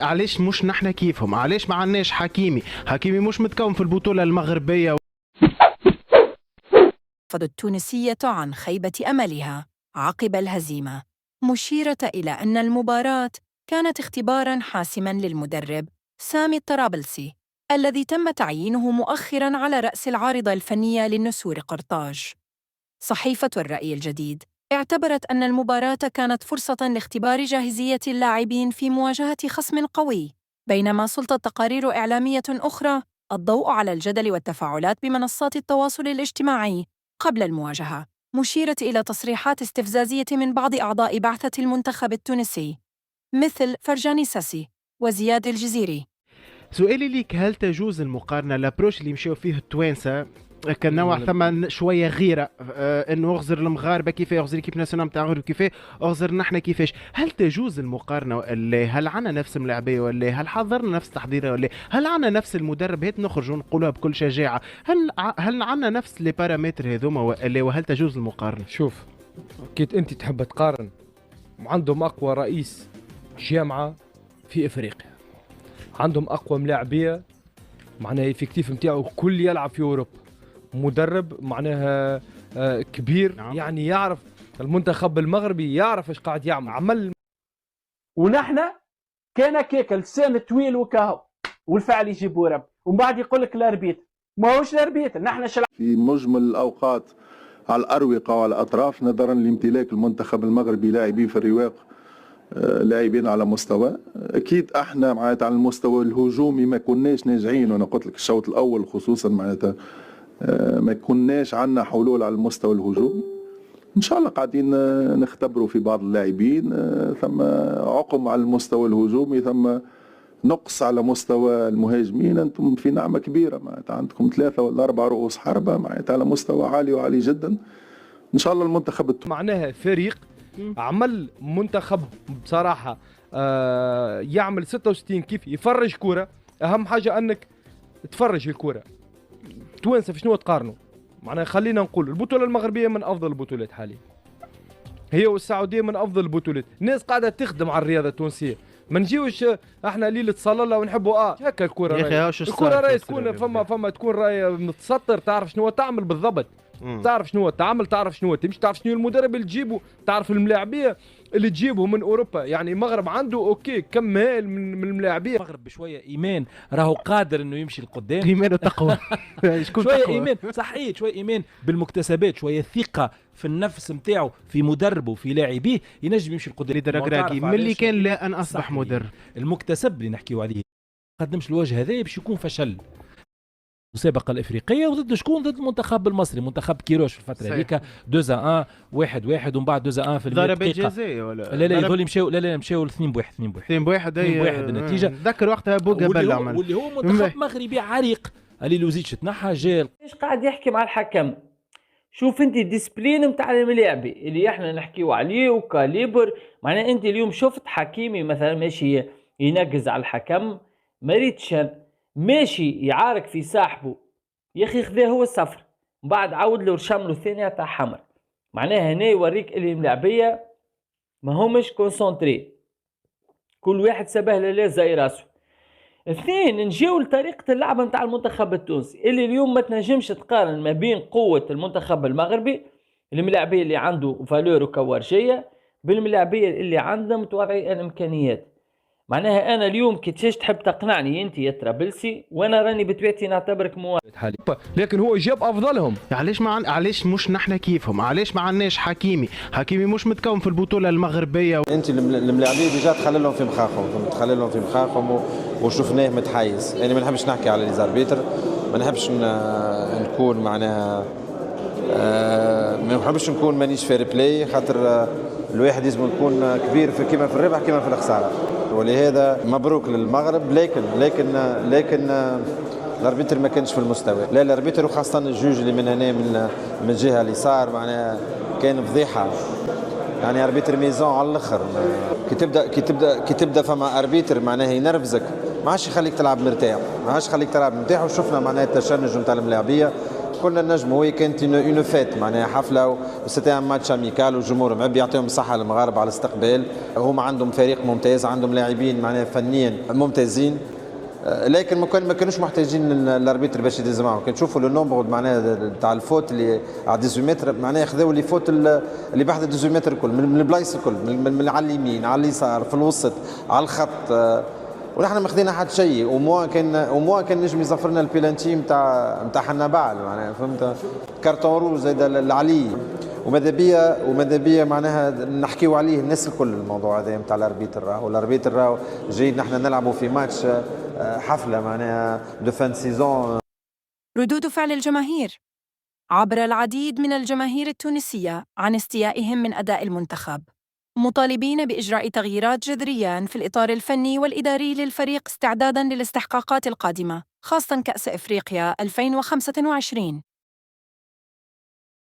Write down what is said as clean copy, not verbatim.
علاش مش نحن كيفهم؟ علاش ما عندناش حكيمي مش متكون في البطولة المغربية. التونسية عن خيبة أملها عقب الهزيمة، مشيرة إلى أن المباراة كانت اختباراً حاسماً للمدرب سامي الطرابلسي الذي تم تعيينه مؤخراً على رأس العارضة الفنية للنسور قرطاج. صحيفة الرأي الجديد اعتبرت أن المباراة كانت فرصة لاختبار جاهزية اللاعبين في مواجهة خصم قوي، بينما سلطت تقارير إعلامية أخرى الضوء على الجدل والتفاعلات بمنصات التواصل الاجتماعي قبل المواجهة، مشيرة إلى تصريحات استفزازية من بعض أعضاء بعثة المنتخب التونسي مثل فرجاني ساسي وزياد الجزيري. سؤالي ليك، هل تجوز المقارنة الابروش اللي مشاو فيه التوانسة كان نوع ثم شويه غيره انه اغزر المغاربه كيف اغزر كيف ناسيونال نتاع المغرب كيف اغزر نحن كيفاش؟ هل تجوز المقارنه ولا هل عنا نفس ملاعبيه ولا هل حضرنا نفس تحضيره ولا هل عنا نفس المدرب؟ هات نخرج ونقولها بكل شجاعه، هل عنا نفس لي بارامتر هذوما ولا وهل تجوز المقارنه؟ شوف، كيت انت تحب تقارن، عندهم اقوى رئيس جامعه في افريقيا، عندهم اقوى ملاعبيه، معناها الافكتيف نتاعو كل يلعب في اوروبا، مدرب معناها كبير، نعم. يعني يعرف المنتخب المغربي، يعرف ايش قاعد يعمل، عمل. ونحن كان كيك لسان طويل وكاهو والفعل يجيبوا رب، ومن بعد يقول لك الاربيت ما هوش الاربيت. نحن في مجمل الاوقات على الاروقه وعلى الاطراف، نظرا لامتلاك المنتخب المغربي لاعبين في الرواق، لاعبين على مستوى. اكيد احنا معناتها على المستوى الهجومي ما كناش ناجعين، وانا قلت لك الشوط الاول خصوصا معناتها ما كناش عندنا حلول على المستوى الهجومي. ان شاء الله قاعدين نختبروا في بعض اللاعبين، ثم عقم على المستوى الهجومي، ثم نقص على مستوى المهاجمين. انتم في نعمه كبيره، معناتها عندكم 3 ولا 4 رؤوس حربه معناتها على مستوى عالي وعالي جدا. ان شاء الله المنتخب معناها فريق عمل منتخب بصراحه يعمل 66 كيف يفرج كوره. اهم حاجه انك تفرج الكوره. توانسه في شنو تقارنوا؟ معناها خلينا نقول البطوله المغربيه من افضل البطولات حاليا، هي والسعوديه من افضل البطولات. الناس قاعده تخدم على الرياضه التونسيه، ما نجيوش احنا ليله صلاله ونحبوا هكا الكره. يا اخي الكره راهي تكون فما تكون راهي متسطر، تعرف شنو تعمل بالضبط، تعرف شنو تعمل، تعرف شنو تمشي، تعرف شنو المدرب اللي تجيبه، تعرف الملاعبيه اللي تجيبه من اوروبا. يعني المغرب عنده اوكي كم هائل من الملاعبيه. المغرب بشويه ايمان راهو قادر انه يمشي لقدام، ايمان وتقوى شكون شويه تقوى؟ ايمان صحيح، شويه ايمان بالمكتسبات، شويه ثقه في النفس نتاعو، في مدربه وفي لاعبيه، ينجم يمشي لقدام. لدرجة من اللي كان لا ان اصبح مدرب. المكتسب اللي نحكيو عليه قدمش الوجه هذا باش يكون فشل. المسابقة الإفريقية وضد شكون؟ ضد المنتخب المصري، منتخب كيروش في الفترة هذيك 2-1 1-1 ومن بعد 2-1 في ضربة جزاء ولا لا يظل مشاو مشاو 2-1 2-1 النتيجة. ذكر وقتها بوغا بل عمل واللي هو منتخب مغربي عريق اللي لوزيتش تنحى جال. ايش قاعد يحكي مع الحكم؟ شوف انت الديسبلين نتاع الملاعبي اللي احنا نحكيو عليه وكاليبر. معناها انت اليوم شفت حكيمي مثلا ماشي ينقز على الحكم، مريتشن ماشي يعارك في ساحبه، يا اخي خذاه هو الصفر بعد عاود له رشم له الثانيه تاع حمر. معناها هنا يوريك اللي الملاعبيه ما همش كونسونتري، كل واحد سبه له زي راسه. اثنين، نجيو لطريقه اللعب نتاع المنتخب التونسي اللي اليوم ما تنجمش تقارن ما بين قوه المنتخب المغربي الملاعبيه اللي عنده فالور وكوارجيه بالملاعبيه اللي عندنا متواضعي الامكانيات. معناها انا اليوم كي تحب تقنعني انت يا طرابلسي، وانا راني بطبيعتي نعتبرك موالد حالي، لكن هو جاب افضلهم. علاش مش نحن كيفهم؟ علاش ما عندناش حكيمي مش متكون في البطوله المغربيه. انت الملاعبيه ديجا تخللهم في مخاخهم وشفناه متحيز. يعني ما نحبش نحكي على ليزاربيتر، ما نحبش نكون معناها ما نحبش نكون مانيش فير بلاي، خاطر الواحد لازم يكون كبير في كيما في الربح كيما في الخساره. ولهذا مبروك للمغرب، لكن الاربيتر ما كانش في المستوى. لا الاربيتر وخاصه الجوج اللي من هنا من الجهه اليسار معناها كان فضيحه. يعني اربيتر ميزون على الاخر. كي تبدا فما اربيتر معناها ينرفزك، ما عادش يخليك تلعب مرتاح، وشفنا معناها التشنج نتاع الملاعبيه كنا نجموا، هي كانت اون فيت معناها حفله، وسيتي ان ماتش اميكال، والجمهور معبي يعطيهم الصحه المغاربه على الاستقبال. هما عندهم فريق ممتاز، عندهم لاعبين معناها فنيا ممتازين، لكن ما كانوش محتاجين الاربيتر باش يدز معهم. كان تشوفوا لو نومبر معناها تاع الفوت اللي على 18 متر، معناها خذاو لي فوت اللي بعد 18 متر الكل، من البلايص الكل، من على اليمين على اليسار في الوسط على الخط، ونحن ما خذينا حتى شيء. وموا كان نجم يزفرنا البيلانتي نتاع حنا بعل معناها، فهمت، كارتون روج زايد العلي. وماذا بيا معناها نحكيو عليه الناس الكل الموضوع هذا نتاع الاربيتر. راهو الاربيتر راهو جيد نحن نلعبوا في ماتش حفله معناها دو فان سيزون. ردود فعل الجماهير. عبر العديد من الجماهير التونسية عن استيائهم من أداء المنتخب، مطالبين بإجراء تغييرات جذرية في الإطار الفني والإداري للفريق استعداداً للاستحقاقات القادمة، خاصة كأس إفريقيا 2025.